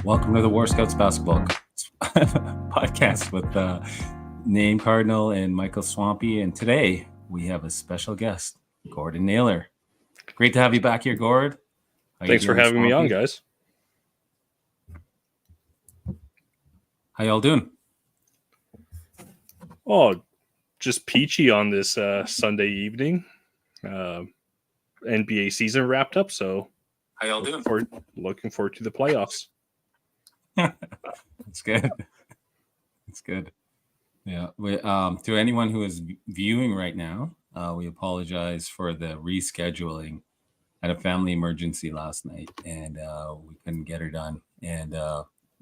Welcome to the War Scouts Basketball Podcast with Name Cardinal and Michael Swampy. And today we have a special guest, Gordon Naylor. Great to have you back here, Gord. Thanks for having me on, guys. How y'all doing? Oh, just peachy on this Sunday evening. NBA season wrapped up, so how y'all doing? Looking forward to the playoffs. That's good. That's good. Yeah. To anyone who is viewing right now, we apologize for the rescheduling. Had a family emergency last night, and we couldn't get her done, and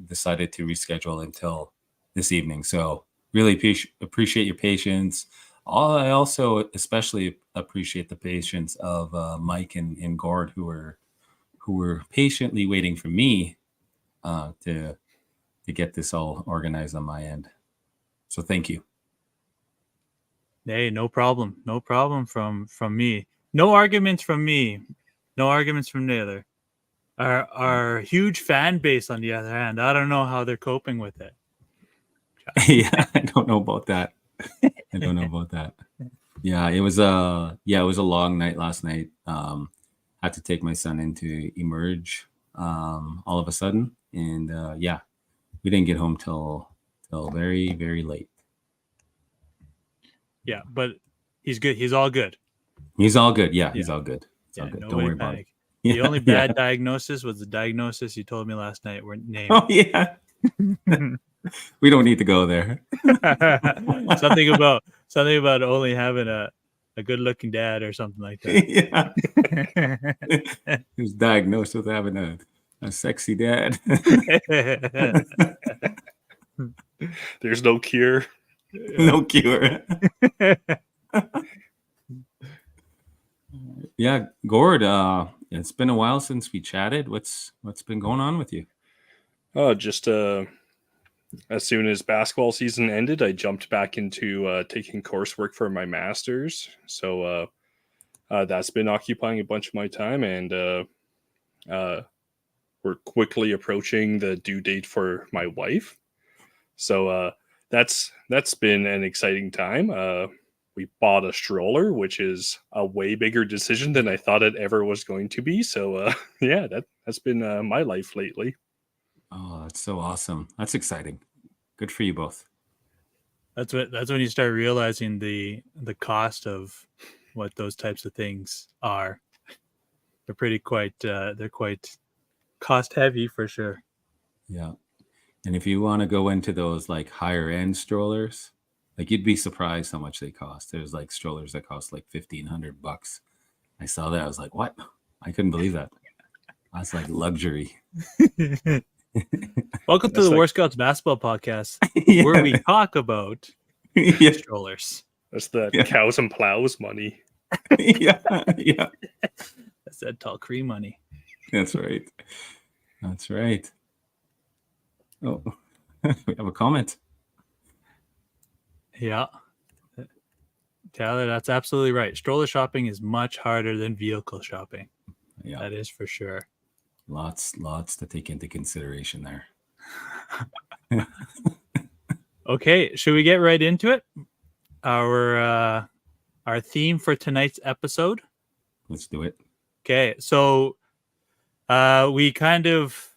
decided to reschedule until this evening. So really appreciate your patience. I also especially appreciate the patience of Mike and Gord, who were patiently waiting for me to get this all organized on my end. So thank you. Hey, no problem. No problem from me. No arguments from me. No arguments from Naylor. Our huge fan base, on the other hand, I don't know how they're coping with it. Yeah, I don't know about that. Yeah, it was a long night last night. Had to take my son into Emerge all of a sudden, and we didn't get home till very, very late. Yeah, but he's good. He's all good. He's all good. Yeah, he's all good. All good. Don't worry about it. The only bad diagnosis was the diagnosis you told me last night were named. Oh yeah. We don't need to go there. something about only having a good-looking dad or something like that. Yeah. He was diagnosed with having a sexy dad. There's no cure. No cure. Yeah, Gord, it's been a while since we chatted. What's been going on with you? Oh, just as soon as basketball season ended, I jumped back into taking coursework for my master's. So that's been occupying a bunch of my time, and we're quickly approaching the due date for my wife. So that's been an exciting time. We bought a stroller, which is a way bigger decision than I thought it ever was going to be. So that's been my life lately. Oh, that's so awesome. That's exciting. Good for you both. That's when you start realizing the cost of what those types of things are. They're quite cost heavy for sure. Yeah. And if you want to go into those like higher end strollers, like you'd be surprised how much they cost. There's like strollers that cost like $1,500. I saw that. I was like, what? I couldn't believe that. That's like luxury. Welcome to the War Scouts Basketball Podcast, where we talk about strollers. That's the cows and plows money. Yeah. That's that tall cream money. That's right. Oh, we have a comment. Yeah. Tyler, that's absolutely right. Stroller shopping is much harder than vehicle shopping. Yeah. That is for sure. Lots to take into consideration there. Okay, should we get right into it? Our theme for tonight's episode. Let's do it. Okay, so we kind of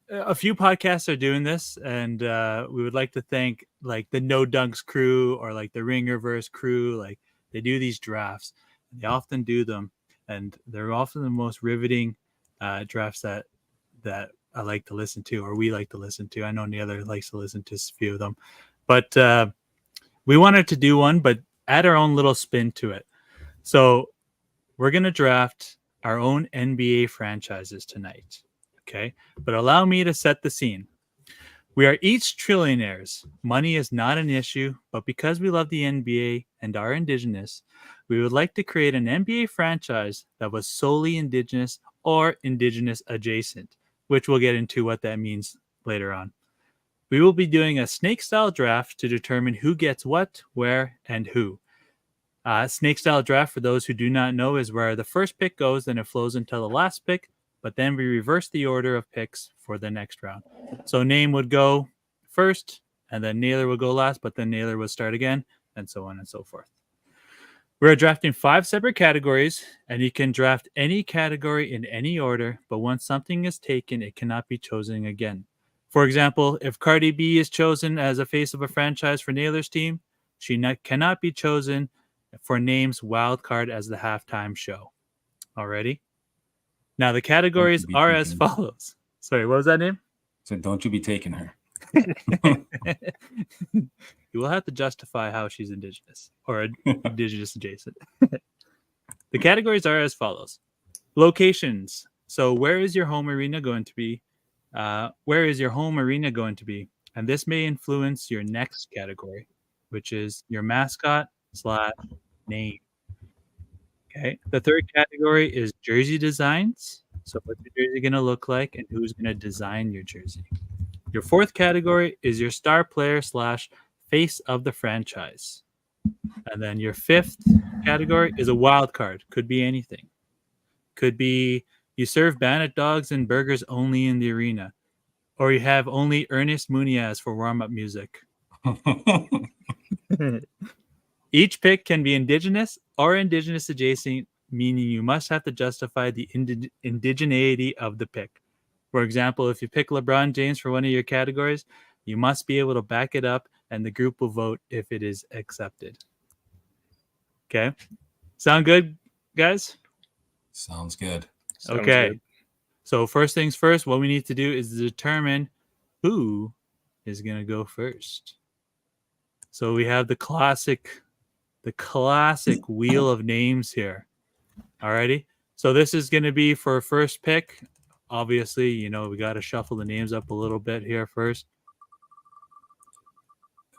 a few podcasts are doing this, and we would like to thank like the No Dunks crew or like the Ringerverse crew. Like they do these drafts. They often do them, and they're often the most riveting drafts that I like to listen to, or we like to listen to. I know the other likes to listen to a few of them, but we wanted to do one, but add our own little spin to it. So we're gonna draft our own NBA franchises tonight. Okay, but allow me to set the scene. We are each trillionaires. Money is not an issue, but because we love the NBA and are indigenous, we would like to create an NBA franchise that was solely indigenous or indigenous adjacent, which we'll get into what that means later on. We will be doing a snake-style draft to determine who gets what, where, and who. Snake-style draft, for those who do not know, is where the first pick goes, then it flows until the last pick. but then we reverse the order of picks for the next round. So Name would go first, and then Naylor would go last, but then Naylor would start again, and so on and so forth. We're drafting 5 separate categories, and you can draft any category in any order, but once something is taken, it cannot be chosen again. For example, if Cardi B is chosen as a face of a franchise for Naylor's team, she cannot be chosen for Name's wild card as the halftime show. Alrighty? Now, the categories are as follows. Sorry, what was that name? So don't you be taking her. You will have to justify how she's indigenous or indigenous adjacent. The categories are as follows. Locations. So where is your home arena going to be? Where is your home arena going to be? And this may influence your next category, which is your mascot / name. Okay. The third category is jersey designs. So what's your jersey going to look like and who's going to design your jersey? Your fourth category is your star player / face of the franchise. And then your fifth category is a wild card. Could be anything. Could be you serve bandit dogs and burgers only in the arena. Or you have only Ernest Muniz for warm-up music. Each pick can be indigenous or indigenous adjacent, meaning you must have to justify the indigeneity of the pick. For example, if you pick LeBron James for one of your categories, you must be able to back it up and the group will vote if it is accepted. Okay. Sound good, guys? Sounds good. Sounds Okay. good. So first things first, what we need to do is determine who is going to go first. So we have the classic wheel of names here. Alrighty. So this is going to be for first pick. Obviously, we got to shuffle the names up a little bit here first.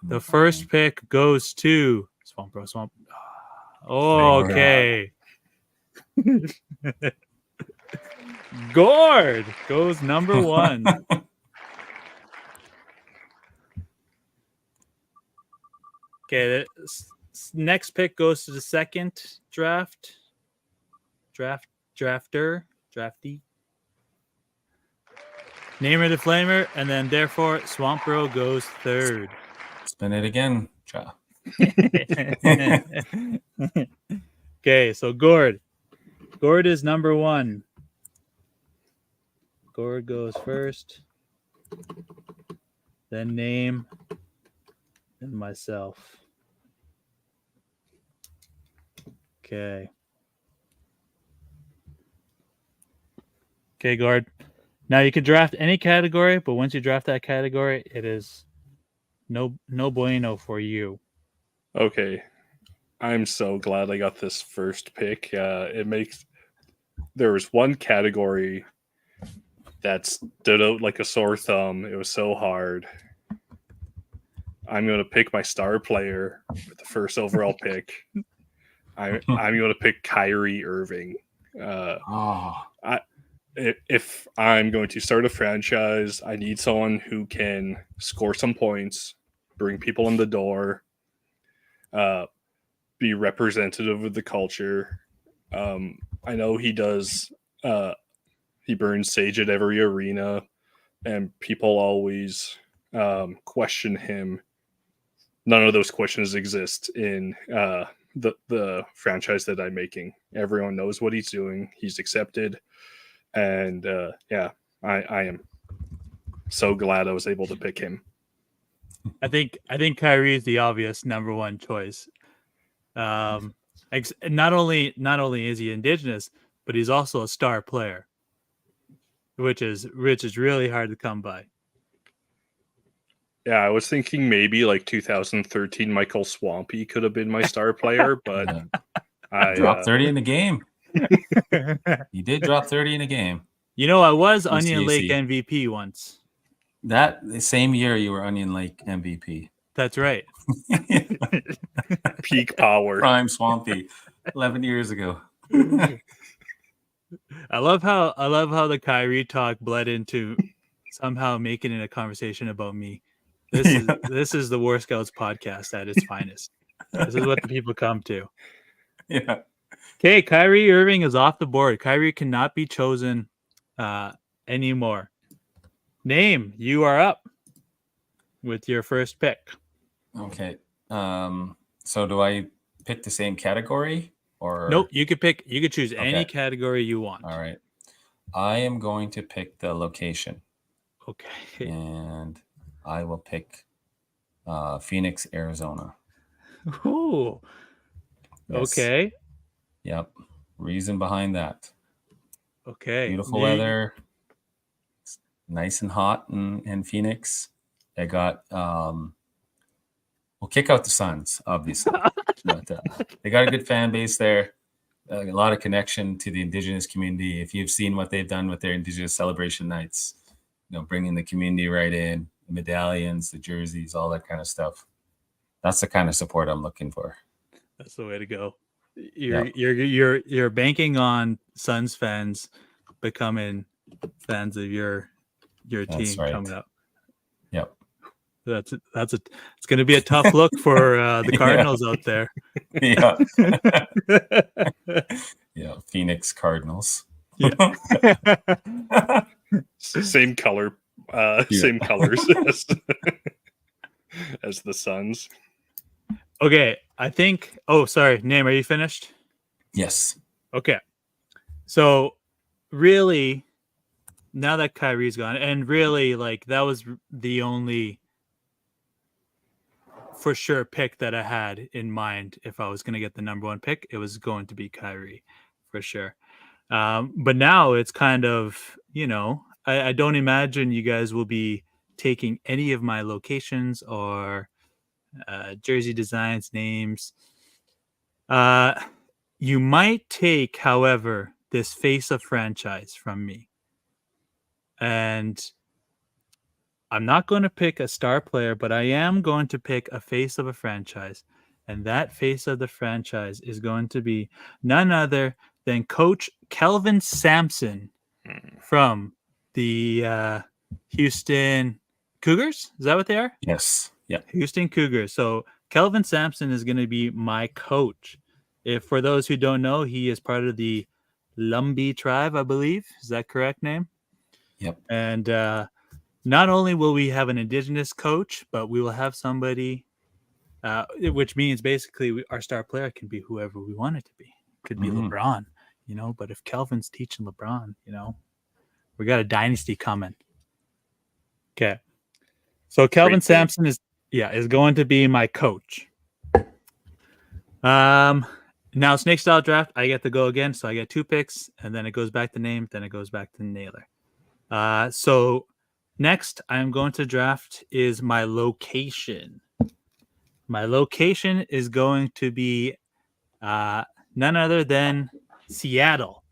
The first pick goes to Swamp Bro Swamp. Oh, okay. Gord goes number 1. Okay, the next pick goes to the second draftee. Namer the Flamer, and then therefore Swamp Bro goes third. Spin it again. Cha. Okay, so Gord is number 1. Gord goes first, then Name, and myself. Okay, Gord. Now you can draft any category, but once you draft that category, it is no bueno for you. Okay. I'm so glad I got this first pick. There was one category that stood out like a sore thumb. It was so hard. I'm going to pick my star player with the first overall pick. I'm going to pick Kyrie Irving. If I'm going to start a franchise, I need someone who can score some points, bring people in the door, be representative of the culture. I know he does. He burns sage at every arena, and people always question him. None of those questions exist in the franchise that I'm making. Everyone knows what he's doing. He's accepted. And I am so glad I was able to pick him. I think Kyrie is the obvious number 1 choice. Not only is he indigenous, but he's also a star player, which is really hard to come by. Yeah, I was thinking maybe like 2013 Michael Swampy could have been my star player, but I dropped 30 in the game. He did drop 30 in a game. I was Onion Lake MVP once. That the same year you were Onion Lake MVP. That's right. Peak power. Prime Swampy 11 years ago. I love how the Kyrie talk bled into somehow making it a conversation about me. This is the War Scouts podcast at its finest. This is what the people come to. Yeah. Okay, Kyrie Irving is off the board. Kyrie cannot be chosen anymore. Name, you are up with your first pick. Okay. So do I pick the same category or? Nope, you could choose any Okay. category you want. All right. I am going to pick the location, Okay. and I will pick Phoenix, Arizona. Ooh. Yes. Okay. Yep. Reason behind that. Okay. Beautiful weather. It's nice and hot in Phoenix. They got we'll kick out the Suns, obviously. But they got a good fan base there. A lot of connection to the Indigenous community. If you've seen what they've done with their Indigenous celebration nights, bringing the community right in, the medallions, the jerseys, all that kind of stuff. That's the kind of support I'm looking for. That's the way to go. You're banking on Suns fans becoming fans of your That's team right. coming up. Yep. It's going to be a tough look for the Cardinals out there. Yeah. Yeah. Phoenix Cardinals. Yeah. Same color, same colors as the Suns. Okay, I think. Oh, sorry. Name, are you finished? Yes. Okay. So, really, now that Kyrie's gone, and really, like, that was the only for sure pick that I had in mind. If I was going to get the number one pick, it was going to be Kyrie for sure. But now it's kind of, I don't imagine you guys will be taking any of my locations or jersey designs, names. You might take, however, this face of franchise from me. And I'm not going to pick a star player, but I am going to pick a face of a franchise. And that face of the franchise is going to be none other than Coach Kelvin Sampson from the Houston Cougars. Is that what they are? Yes. Yeah. Houston Cougars. So Kelvin Sampson is going to be my coach. If for those who don't know, he is part of the Lumbee tribe, I believe. Is that correct name? Yep. And not only will we have an Indigenous coach, but we will have somebody, which means basically our star player can be whoever we want it to be. It could be LeBron, but if Kelvin's teaching LeBron, we got a dynasty coming. Okay. So Kelvin Sampson is going to be my coach. Now snake style draft, I get to go again. So I get 2 picks, and then it goes back to name, then it goes back to Naylor. So next I'm going to draft is my location. My location is going to be none other than Seattle.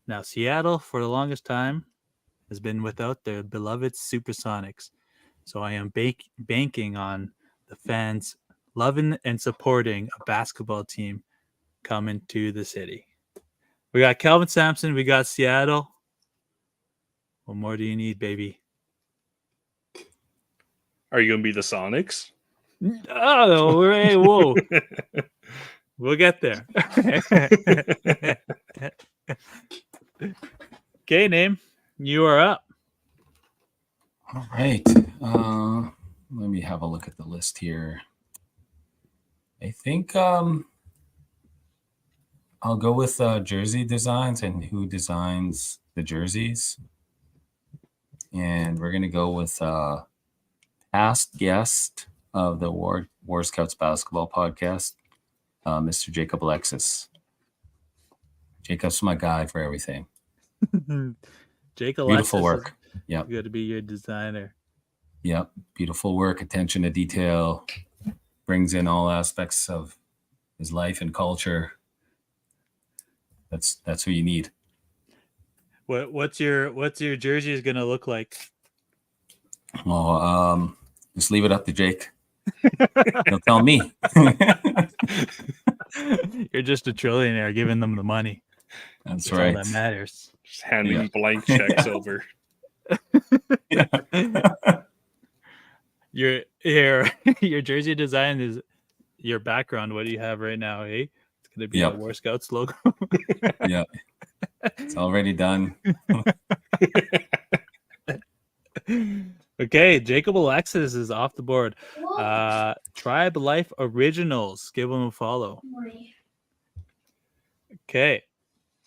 Now, Seattle, for the longest time, has been without their beloved Supersonics. So I am banking on the fans loving and supporting a basketball team coming to the city. We got Kelvin Sampson. We got Seattle. What more do you need, baby? Are you going to be the Sonics? Oh, hey, whoa. We'll get there. Okay, name. You are up. All right. Let me have a look at the list here. I think I'll go with jersey designs and who designs the jerseys. And we're going to go with past guest of the War Scouts basketball podcast, Mr. Jacob Alexis. Jacob's my guy for everything. Jake Alexis. Beautiful work. Yeah. Got to be your designer. Yep. Beautiful work, attention to detail, brings in all aspects of his life and culture. That's who you need. What's your jersey is gonna look like? Oh, just leave it up to Jake. He'll tell me. You're just a trillionaire giving them the money. That's right. All that matters. Just handing blank checks over. Your jersey design is your background. What do you have right now? It's gonna be a War Scouts logo. Yeah. It's already done. Okay, Jacob Alexis is off the board. Tribe Life Originals. Give them a follow. Okay.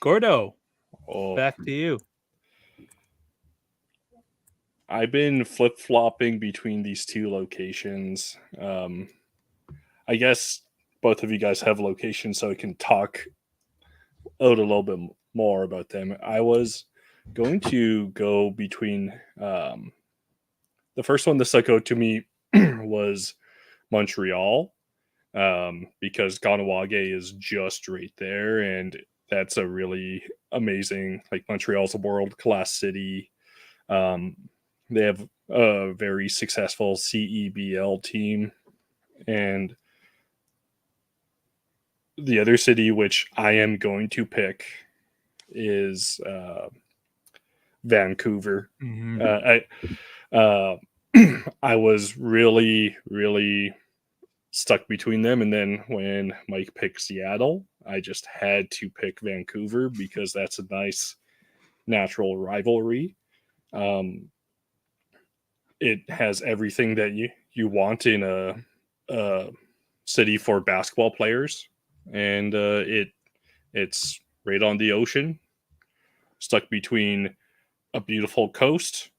Gordo, Oh, back to you. I've been flip flopping between these two locations. I guess both of you guys have locations, so I can talk out a little bit more about them. I was going to go between the first one that stuck out to me was Montreal, because Ganawage is just right there, and that's a really amazing. Like Montreal's a world class city. They have a very successful CEBL team, and the other city which I am going to pick is Vancouver. Mhm. I was really stuck between them, and then when Mike picked Seattle, I just had to pick Vancouver because that's a nice natural rivalry. It has everything that you want in a city for basketball players, and it's right on the ocean, stuck between a beautiful coast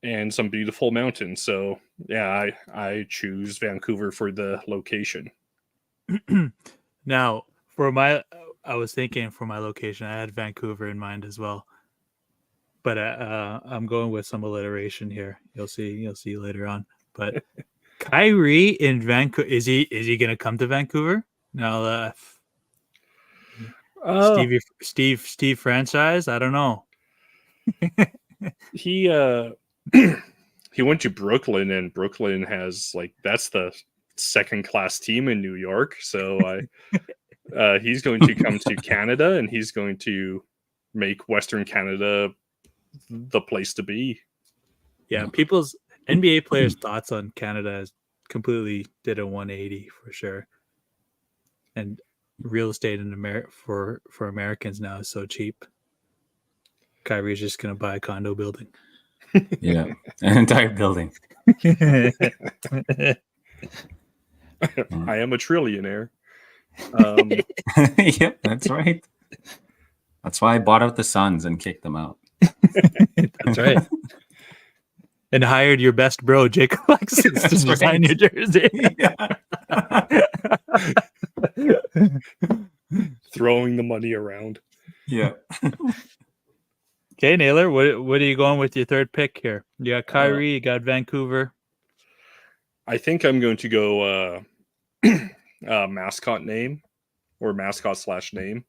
and some beautiful mountains. So yeah, I choose Vancouver for the location. Now, I was thinking for my location, I had Vancouver in mind as well, but I'm going with some alliteration here. You'll see later on. But Kyrie in Vancouver, is he gonna come to Vancouver? No, Oh, Steve franchise. I don't know. he he went to Brooklyn, and Brooklyn has like that's the second class team in New York. So he's going to come to Canada, and he's going to make Western Canada the place to be. Yeah, people's NBA players' thoughts on Canada has completely did a 180 for sure. And real estate in America for Americans now is so cheap. Kyrie's just gonna buy a condo building. Yeah, an entire building. I am a trillionaire. Yep, that's right. That's why I bought out the Suns and kicked them out. That's right. And hired your best bro, Jake Alexis, to That's design right. your jersey. Throwing the money around. Yeah. Okay, Naylor, what are you going with your third pick here? You got Kyrie, you got Vancouver. I think I'm going to go mascot name or mascot / name.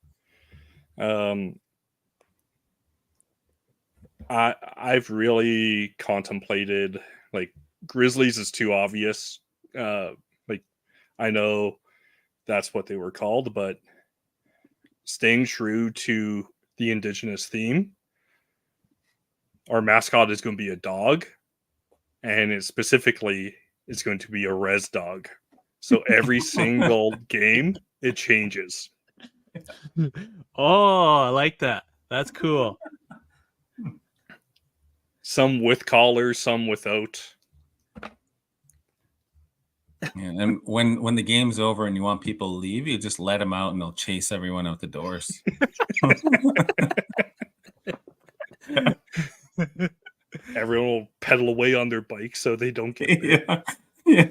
I've really contemplated, like, Grizzlies is too obvious. Like, I know that's what they were called, but staying true to the indigenous theme, our mascot is going to be a dog, and it's going to be a res dog. So every single game it changes. Oh, I like that. That's cool. Some with collars, some without. Yeah, and when the game's over and you want people to leave, you just let them out and they'll chase everyone out the doors. Everyone will pedal away on their bike so they don't get bit. Yeah. Yeah.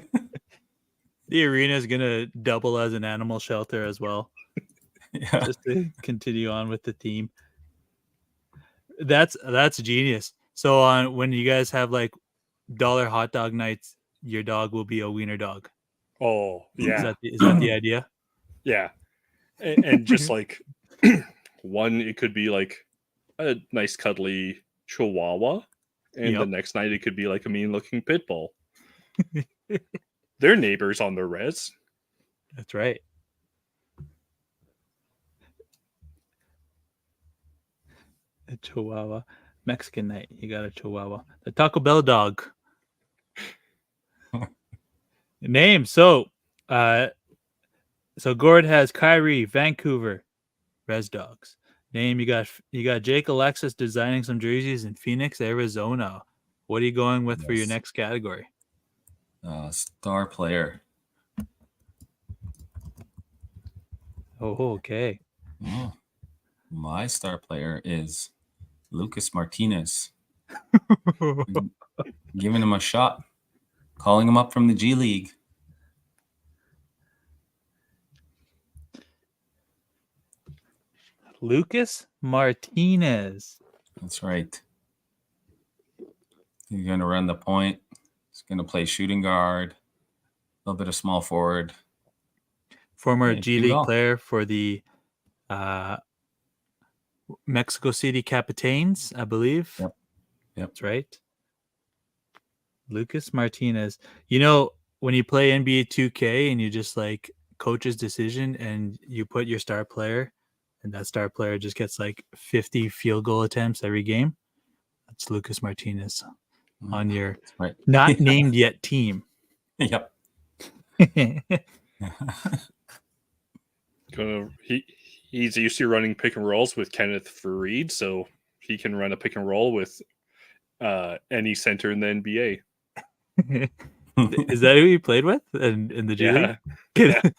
The arena is gonna double as an animal shelter as well, Yeah. just to continue on with the theme. That's genius. So on when you guys have like dollar hot dog nights, your dog will be a wiener dog. Oh, yeah. Is that the idea? Yeah. And just like one, it could be like a nice cuddly chihuahua, and the Yep. next night it could be like a mean looking pit bull. They're neighbors on the res. That's right. A chihuahua. Mexican night. You got a chihuahua. The Taco Bell dog. Name. So Gord has Kyrie, Vancouver, Res Dogs. name. You got Jake Alexis designing some jerseys in Phoenix, Arizona. What are you going with for your Yes. next category? Star player. Oh, okay. Oh, my star player is Lucas Martinez. Giving him a shot. Calling him up from the G League. Lucas Martinez. That's right. He's going to run the point. He's going to play shooting guard, a little bit of small forward. Former Yeah, G do League well. player for the Mexico City Capitanes, I believe. Yep. That's right. Lucas Martinez. You know, when you play NBA 2K and you just like coach's decision and you put your star player and that star player just gets like 50 field goal attempts every game, that's Lucas Martinez on your That's right. not named yet team. Yep. He's used to running pick and rolls with Kenneth Faried, so he can run a pick and roll with any center in the NBA. Is that who you played with in the G Yeah. League?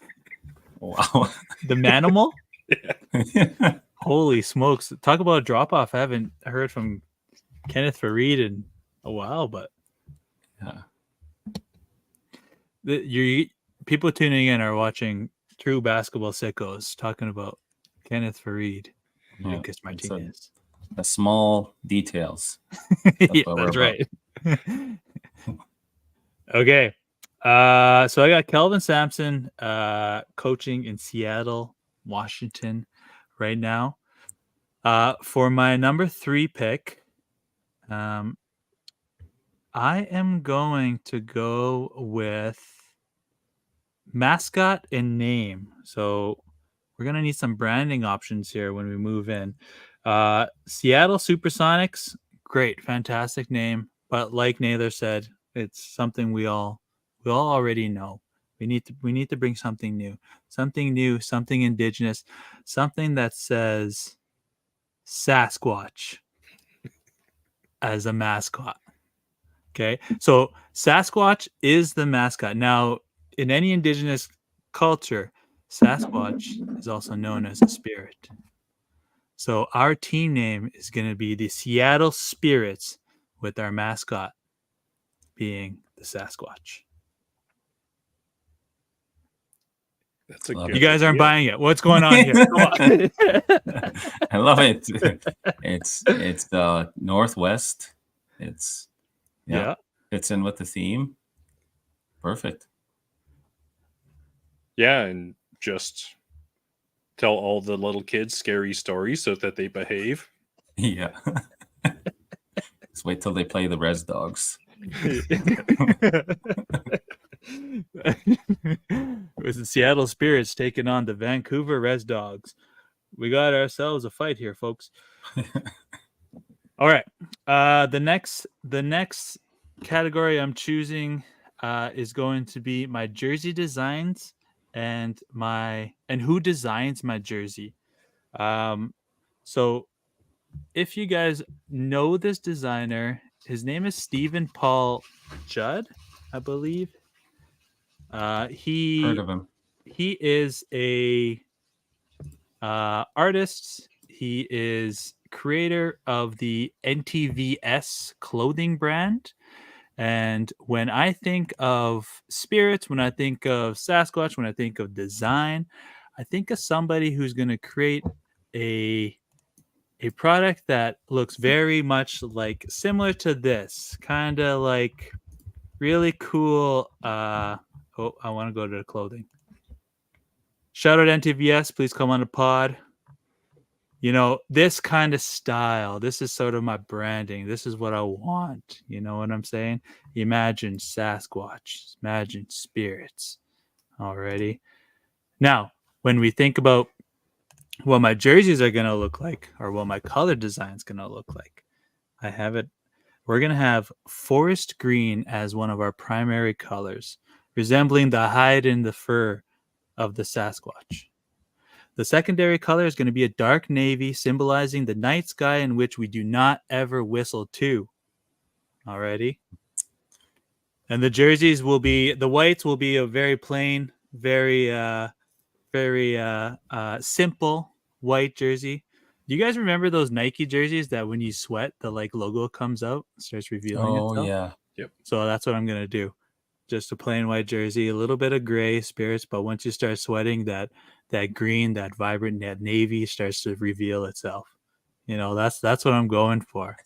Wow. The Manimal? Yeah. Holy smokes. Talk about a drop off. I haven't heard from Kenneth Faried in a while, but people tuning in are watching True Basketball Sickos talking about Kenneth Faried, Yeah, Lucas Martinez. The small details. Yeah, what that's we're right. Okay. So I got Kelvin Sampson coaching in Seattle, Washington right now. For my number 3 pick, I am going to go with mascot and name. So we're going to need some branding options here when we move in. Seattle Supersonics, great, fantastic name. But like Naylor said, it's something we all already know. We need to bring something new, something indigenous, something that says Sasquatch as a mascot. Okay, so Sasquatch is the mascot. Now, in any indigenous culture, Sasquatch is also known as a spirit. So our team name is going to be the Seattle Spirits, with our mascot being the Sasquatch. That's a Love good You guys aren't idea. buying it. What's going on here? Come on. I love it. It's the Northwest. It's Yeah. fits in with the theme. Perfect. Yeah, and just tell all the little kids scary stories so that they behave. Yeah. Just wait till they play the Res Dogs. It was the Seattle Spirits taking on the Vancouver Res Dogs. We got ourselves a fight here, folks. All right. The next category I'm choosing is going to be my jersey designs and who designs my jersey. So if you guys know this designer, his name is Stephen Paul Judd, I believe. Heard of him. He is a artist. He is creator of the NTVS clothing brand. And when I think of spirits, when I think of Sasquatch, when I think of design, I think of somebody who's going to create a product that looks very much like similar to this, kind of like really cool. I want to go to the clothing. Shout out NTVS, please come on the pod. You know, this kind of style, this is sort of my branding. This is what I want. You know what I'm saying? Imagine Sasquatch, imagine spirits. Alrighty. Now, when we think about what my jerseys are going to look like, or what my color design is going to look like, I have it. We're going to have forest green as one of our primary colors, resembling the hide and the fur of the Sasquatch. The secondary color is going to be a dark navy, symbolizing the night sky in which we do not ever whistle to. Alrighty. And the jerseys will be, the whites will be a very plain, very simple white jersey. Do you guys remember those Nike jerseys that when you sweat, the like logo comes out, starts revealing Oh itself? yeah. So that's what I'm gonna do. Just a plain white jersey, a little bit of gray spirits, but once you start sweating, that green, that vibrant, that navy starts to reveal itself. You know, that's what I'm going for.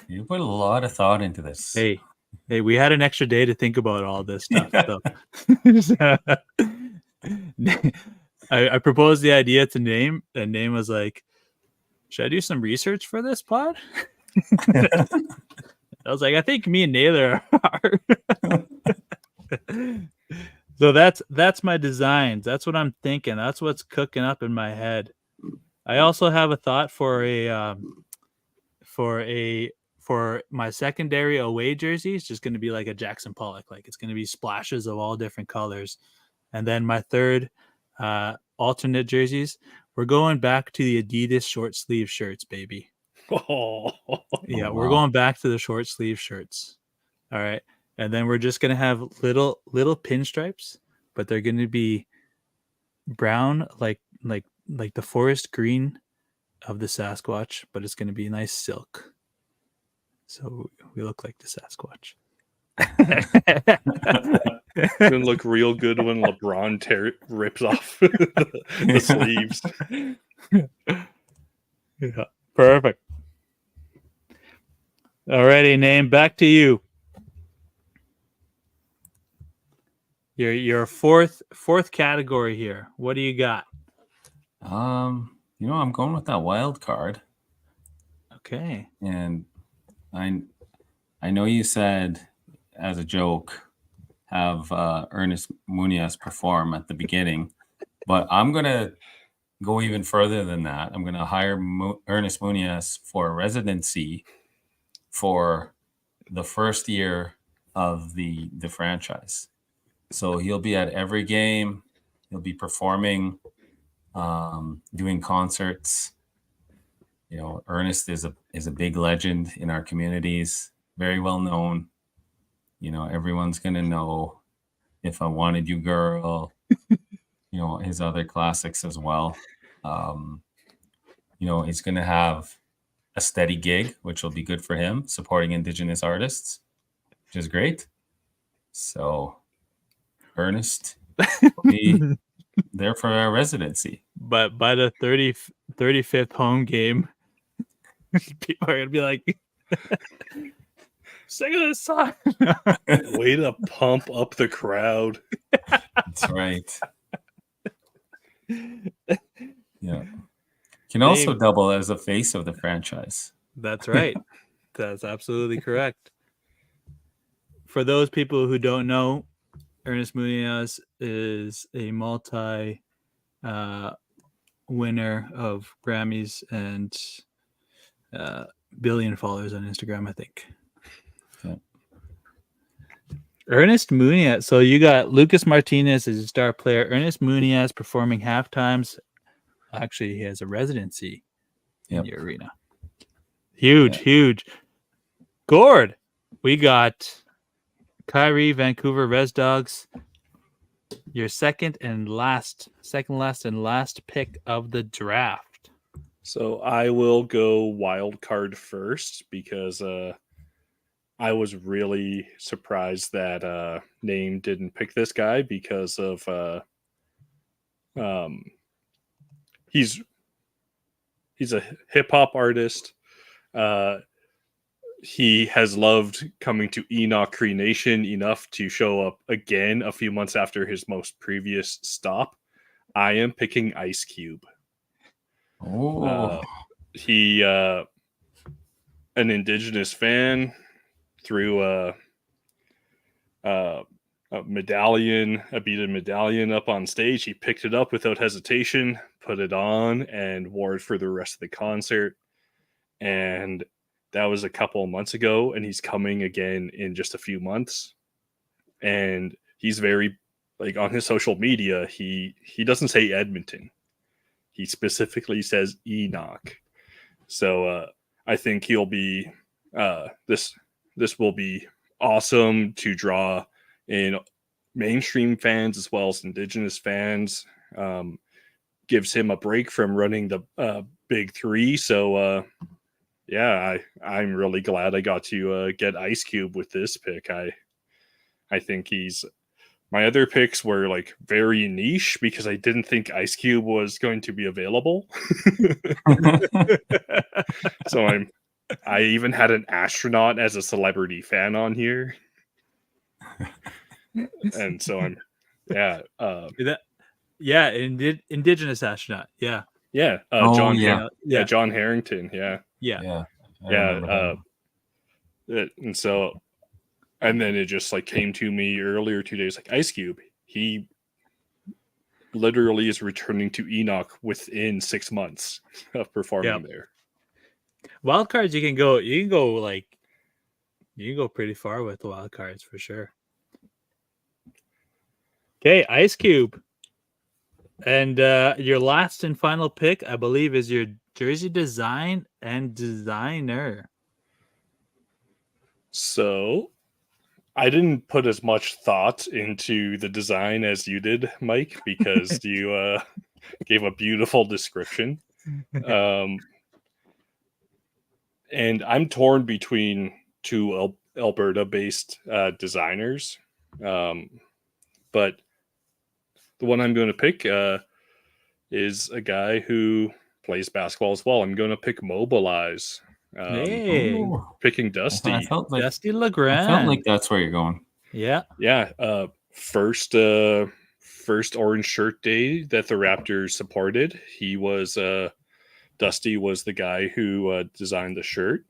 You put a lot of thought into this. Hey, we had an extra day to think about all this stuff. So. I proposed the idea to Name, and Name was like, should I do some research for this pod? I was like, I think me and Naylor are. So that's my designs. That's what I'm thinking. That's what's cooking up in my head. I also have a thought for my secondary away jersey. It's just going to be like a Jackson Pollock. Like it's going to be splashes of all different colors. And then my third alternate jerseys, we're going back to the Adidas short sleeve shirts, baby. Oh, Yeah, wow. we're going back to the short sleeve shirts. All right. And then we're just gonna have little pinstripes, but they're gonna be brown, like the forest green of the Sasquatch, but it's gonna be nice silk. So we look like the Sasquatch. it's gonna look real good when LeBron rips off the sleeves. Yeah, perfect. Alrighty, Name, back to you. Your fourth category here. What do you got? I'm going with that wild card. Okay. And I know you said as a joke have Ernest Munoz perform at the beginning, but I'm gonna go even further than that. I'm gonna hire Ernest Munoz for a residency for the first year of the franchise. So he'll be at every game. He'll be performing, doing concerts. You know, Ernest is a big legend in our communities, very well known. You know, everyone's gonna know If I Wanted You Girl, you know, his other classics as well. You know, he's gonna have a steady gig, which will be good for him, supporting Indigenous artists, which is great. So Ernest will be there for our residency. But by the 35th home game, people are gonna be like, sing this song. Way to pump up the crowd. That's right. Yeah. Can also Dave. double as a face of the franchise. That's right. That's absolutely correct. For those people who don't know, Ernest Munoz is a multi winner of Grammys and billion followers on Instagram, I think. Yeah. Ernest Munoz. So you got Lucas Martinez as a star player. Ernest Munoz performing half times. Actually, he has a residency in the arena. Huge. Gord, we got Kyrie, Vancouver Res Dogs. Your second last and last pick of the draft. So I will go wild card first because I was really surprised that Name didn't pick this guy because of he's a hip hop artist. He has loved coming to Enoch Cree Nation enough to show up again a few months after his most previous stop. I am picking Ice Cube. Oh, He an Indigenous fan threw a medallion, a beaded medallion up on stage. He picked it up without hesitation, put it on, and wore it for the rest of the concert. And that was a couple of months ago, and he's coming again in just a few months. And he's very like on his social media, he doesn't say Edmonton. He specifically says Enoch. So I think he'll be this will be awesome to draw in mainstream fans as well as Indigenous fans. Gives him a break from running the big three. So yeah, I'm really glad I got to get Ice Cube with this pick. I think he's. My other picks were like very niche because I didn't think Ice Cube was going to be available. So I even had an astronaut as a celebrity fan on here. And so I'm Indigenous astronaut. Yeah. John Yeah. John Harrington. Yeah. Yeah. I Yeah. remember him. And so and then it just like came to me earlier 2 days, like Ice Cube, he literally is returning to Enoch within 6 months of performing there. Wild cards, you can go pretty far with the wild cards for sure. Okay, Ice Cube. And your last and final pick, I believe, is your jersey design and designer. So I didn't put as much thought into the design as you did, Mike, because you gave a beautiful description. And I'm torn between two Alberta-based designers. But the one I'm going to pick is a guy who plays basketball as well. I'm going to pick Mobilize. Ooh. Picking Dusty. I felt like Dusty LeGrand. I felt like that's where you're going. Yeah. Yeah. First orange shirt day that the Raptors supported. He was Dusty was the guy who designed the shirt.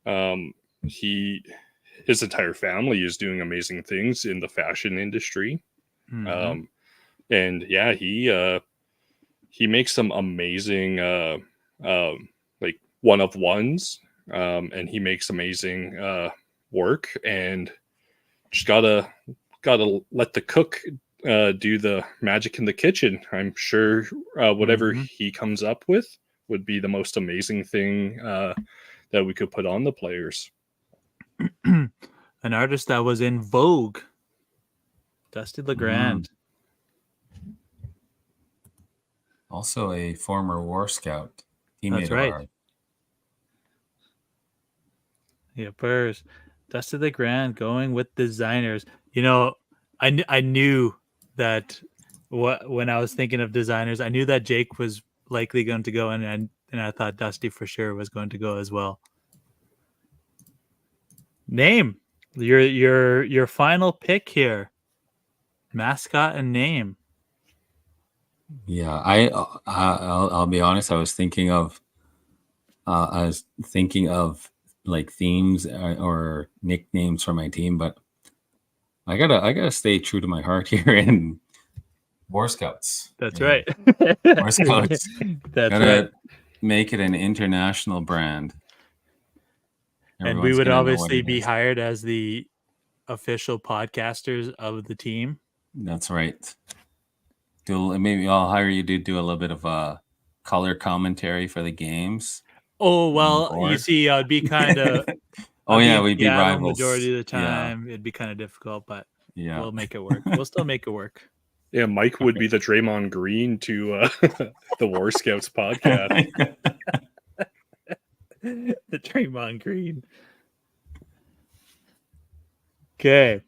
His entire family is doing amazing things in the fashion industry. Mhm. And yeah, he makes some amazing like one of ones, and he makes amazing work, and just gotta let the cook do the magic in the kitchen. I'm sure whatever he comes up with would be the most amazing thing that we could put on the players. An artist that was in vogue, Dusty LeGrand. Also a former War Scout. That's right. Yeah, Purrs. Dusty LeGrand going with designers. You know, I knew that when I was thinking of designers, I knew that Jake was likely going to go, and I thought Dusty for sure was going to go as well. Name your final pick here. Mascot and name. Yeah, I'll be honest. I was thinking of like themes or nicknames for my team, but I gotta stay true to my heart here in War Scouts. That's right. War Scouts. That's Gotta right. make it an international brand. And we would obviously be hired as the official podcasters of the team. That's right. Maybe I'll hire you to do a little bit of a color commentary for the games. Oh, well, you see, I'd be kind of... we'd be rivals. Majority of the time, it'd be kind of difficult, but we'll make it work. We'll still make it work. Yeah, Mike would be the Draymond Green to the War Scouts podcast. The Draymond Green. Okay.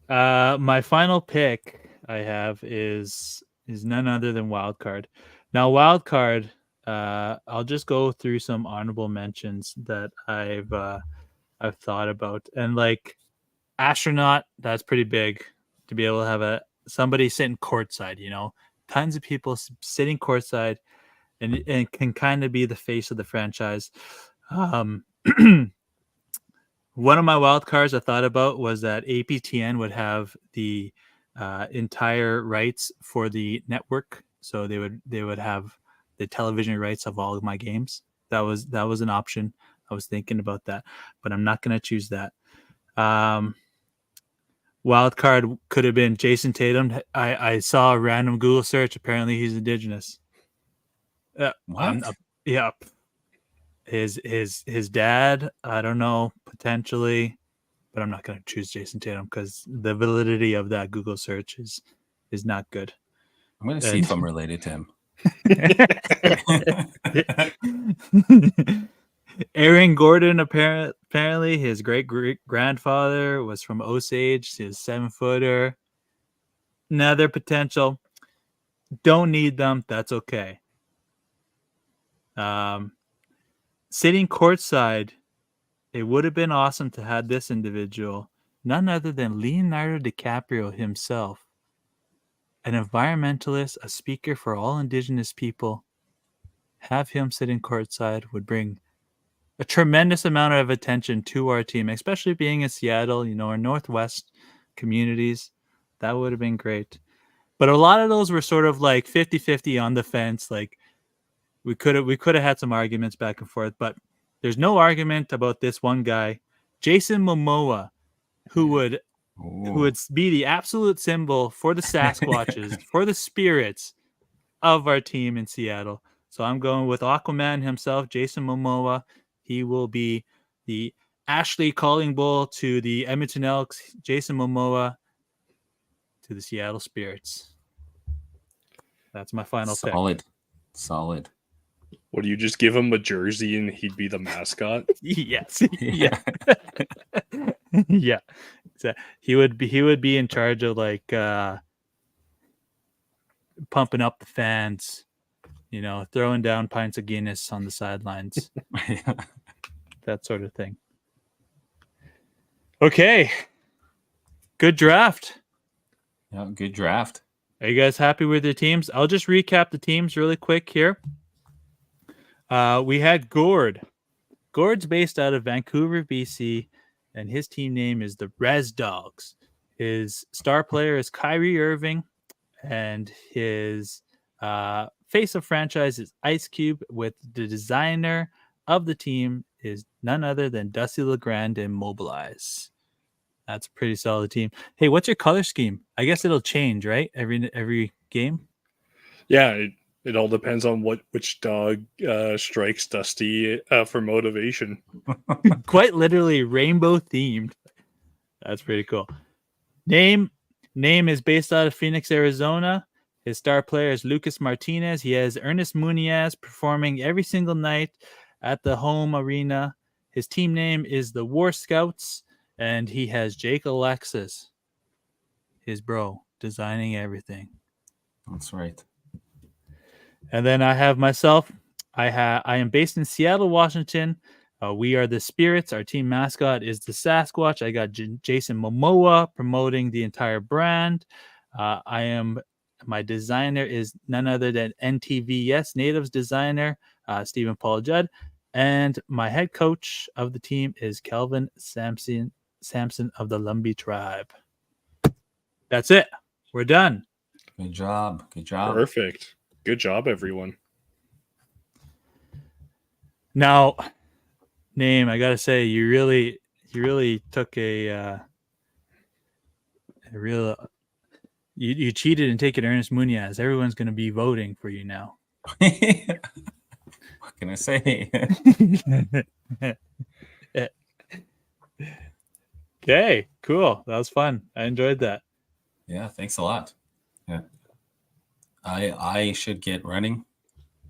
My final pick I have is none other than Wildcard. Now, Wildcard, I'll just go through some honorable mentions that I've thought about. And like astronaut, that's pretty big to be able to have somebody sitting courtside, you know, tons of people sitting courtside and can kind of be the face of the franchise. One of my wild cards I thought about was that APTN would have the entire rights for the network, so they would have the television rights of all of my games. That was an option. I was thinking about that, but I'm not going to choose that. Wild card could have been Jason Tatum. I saw a random Google search. Apparently, he's Indigenous. What? Yeah. His dad, I don't know, potentially, but I'm not going to choose Jason Tatum because the validity of that Google search is not good. I'm going to see if I'm related to him. Aaron Gordon, apparently his great grandfather was from Osage. His 7-footer. Another potential. Don't need them. That's okay. Sitting courtside, it would have been awesome to have this individual, none other than Leonardo DiCaprio himself, an environmentalist, a speaker for all Indigenous people. Have him sitting courtside would bring a tremendous amount of attention to our team, especially being in Seattle, our Northwest communities. That would have been great. But a lot of those were sort of like 50-50 on the fence. Like we could have had some arguments back and forth, but there's no argument about this one guy, Jason Momoa, who would be the absolute symbol for the Sasquatches, for the spirits of our team in Seattle. So I'm going with Aquaman himself, Jason Momoa. He will be the Ashley Calling Bull to the Edmonton Elks, Jason Momoa to the Seattle Spirits. That's my final pick. Solid. Would you just give him a jersey and he'd be the mascot? Yes. Yeah. Yeah. So he would be in charge of like pumping up the fans, throwing down pints of Guinness on the sidelines. That sort of thing. Okay. Good draft. Yeah, good draft. Are you guys happy with your teams? I'll just recap the teams really quick here. We had Gord. Gord's based out of Vancouver, BC, and his team name is the Res Dogs. His star player is Kyrie Irving, and his face of franchise is Ice Cube, with the designer of the team is none other than Dusty LeGrand and Mobilize. That's a pretty solid team. Hey, what's your color scheme? I guess it'll change, right? Every game? Yeah, it all depends on which dog strikes Dusty for motivation. Quite literally rainbow themed. That's pretty cool. Name is based out of Phoenix, Arizona. His star player is Lucas Martinez. He has Ernest Muniz performing every single night at the home arena. His team name is the War Scouts, and he has Jake Alexis, his bro, designing everything. That's right. And then I have myself. I am based in Seattle, Washington. We are the Spirits. Our team mascot is the Sasquatch. I got Jason Momoa promoting the entire brand. My designer is none other than NTVS Natives designer, Stephen Paul Judd. And my head coach of the team is Kelvin Sampson of the Lumbee tribe. That's it. We're done. Good job. Perfect. Good job, everyone. Now, Name, I gotta say, you really took a real. You cheated and taken Ernest Muniz. Everyone's gonna be voting for you now. What can I say? Okay, cool. That was fun. I enjoyed that. Yeah, thanks a lot. Yeah. I should get running.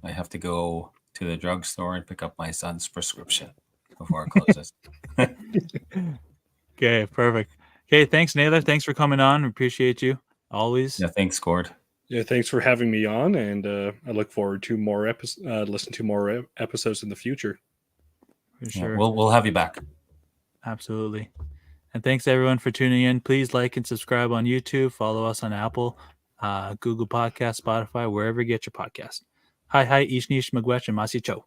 I have to go to the drugstore and pick up my son's prescription before it closes. Okay, perfect. Okay, thanks, Naylor. Thanks for coming on. We appreciate you always. Yeah, thanks, Gord. Yeah, thanks for having me on, and I look forward to more listen to more episodes in the future. For sure. Yeah, we'll have you back. Absolutely. And thanks everyone for tuning in. Please like and subscribe on YouTube. Follow us on Apple, Google Podcast, Spotify, wherever you get your podcast. Hi, Ishnish Magwech and Masi Cho.